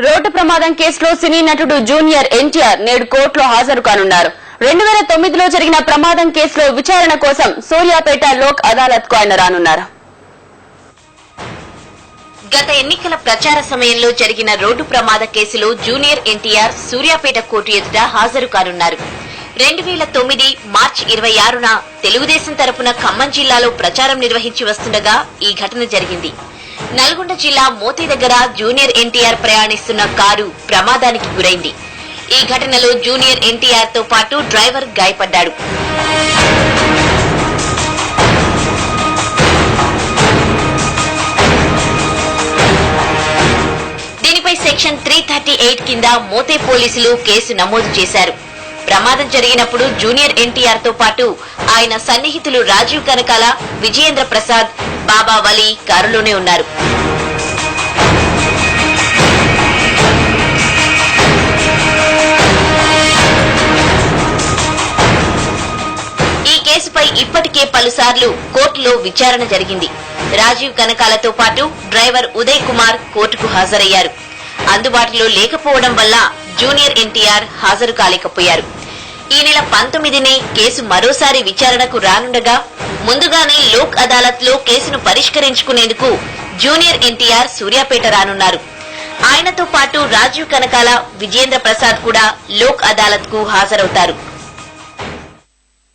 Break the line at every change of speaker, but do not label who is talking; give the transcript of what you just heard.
Road ప్రమాదం కేసులో సినీ నటుడు జూనియర్ ఎన్టీఆర్ నేడు కోర్టులో హాజరు కానున్నారు. 2009లో జరిగిన ప్రమాదం కేసులో విచారణ కోసం సూర్యాపేట లోక్ అదాలత్ కు ఆయన రానున్నారు.
గత ఎన్నికల ప్రచార సమయంలో జరిగిన రోడ్డు ప్రమాద కేసులో జూనియర్ ఎన్టీఆర్ సూర్యాపేట కోర్టు ఎదుట హాజరు కానున్నారు. 2009 మార్చి 26న తెలుగుదేశం తరపున ఖమ్మం జిల్లాలో ప్రచారం నిర్వహించి వస్తుండగా ఈ ఘటన జరిగింది. నల్గొండ జిల్లా మోతి దగ్గర జూనియర్ ఎన్టీఆర్ ప్రయాణిస్తున్న కారు ప్రమాదానికి గురైంది. ఈ ఘటనలో జూనియర్ ఎన్టీఆర్ తో పాటు డ్రైవర్ గాయపడ్డాడు. దీనిపై సెక్షన్ 338 కింద మోతే పోలీసులు కేసు నమోదు చేశారు. ప్రమాదం జరిగినప్పుడు జూనియర్ ఎన్టీఆర్ తో పాటు ఆయన సన్నిహితులు రాజీవ్ కనకాల, విజయేంద్ర ప్రసాద్, బాబా వలి కారులోనే ఉన్నారు. ఈ కేసుపై ఇప్పటికే పలుసార్లు కోర్టులో విచారణ జరిగింది. రాజీవ్ కనకాలతో పాటు డ్రైవర్ ఉదయ్ కుమార్ కోర్టుకు హాజరయ్యారు. అందుబాటులో లేకపోవడం వల్ల జూనియర్ ఎన్టీఆర్ హాజరు కాలేకపోయారు. ఈ నెల 19నే కేసు మరోసారి విచారణకు రానుండగా ముందుగానే లోక్ అదాలత్ లో కేసును పరిష్కరించుకునేందుకు జూనియర్ ఎన్టీఆర్ సూర్యాపేట రానున్నారు. ఆయనతో పాటు రాజీవ్ కనకాల, విజయేంద్ర ప్రసాద్ కూడా లోక్ అదాలత్ కు హాజరవుతారు.